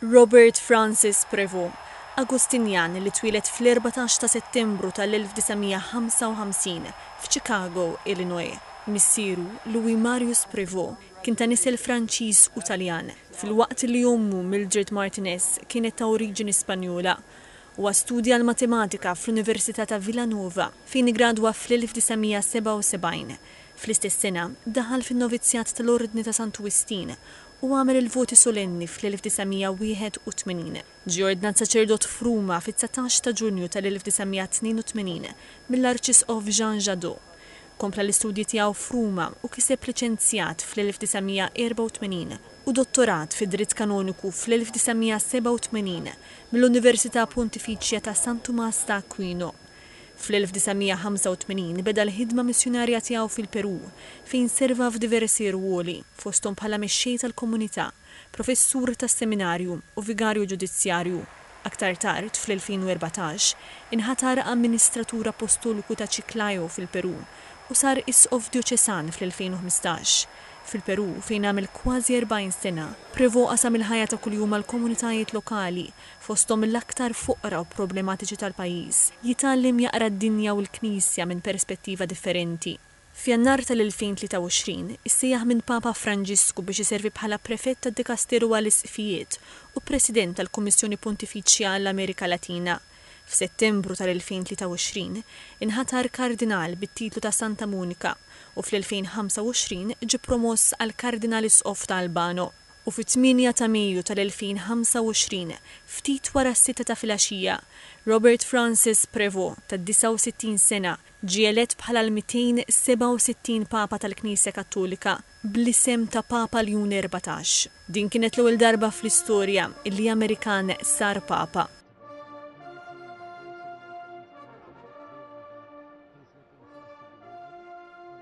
Robert Francis Prevost, Agustinjan li twilet fl-14 ta' Settembru tal-1955 f'Chicago, Illinois. Missieru Louis Marius Prevost kien ta' nisel Franċiż u Taljan fil-waqt li ommu Mildred Martinez kienet ta' oriġini Spanjola u studja l-matematika fl-Università ta' Villanova fejn igradwa fl-1977. Fl-istess sena daħal fin-novizzjat tal-Ordni ta' Sant Wistin u għamel il-voti solenni fl-1981. Ġie ordinat saċerdot f'Ruma fit-19 ta' Ġunju tal-1982 mill-Arċisqof Jean Jadot. Kompla l-istudji tiegħu f'Ruma u kiseb liċenzjat fl-1984 u dottorat fid-dritt kanoniku fl-1987 mill-Università Pontifiċja ta' San Tomás ta' Aquino. Fl-1985 beda l-ħidma missjonarja tiegħu fil-Peru fejn serva f'diversi ruoli fosthom bħala mexxej tal-komunità, professur tas-seminarju u vigarju ġudizzjarju. Aktar tard fl-2014 inħatar amministratur apostoliku ta' Chiclayo fil-Peru u sar isqof djoċesan fl-2015. Fil-Peru fejn għamel kważi 40 sena, Prevost qasam il-ħajja ta' kuljum għall-komunitajiet lokali fosthom l-aktar foqra u problematiċi tal-pajjiż. Jitgħallem jaqra d-dinja u l-Knisja minn perspettiva differenti. F'Jannar tal-2023 issejjaħ minn Papa Franġisku biex iservi bħala prefett tad-Dikasteru għall-Isqfijiet u President tal-Kummissjoni Pontifiċja għall-Amerika Latina. F'Settembru tal-2023 inħatar kardinal bit-titlu ta' Santa Monika u fl-2025 ġie promoss għal Kardinalisqof ta' Albano. U fit-8 ta' Mejju tal-2025, ftit wara s-6 ta' filgħaxija, Robert Francis Prevost ta' 69 sena ġie elett bħala l-267 Papa tal-Knisja Kattolika bl-isem ta' Papa Leon 14. Din kienet l-ewwel darba fl-istorja li Amerikan sar Papa.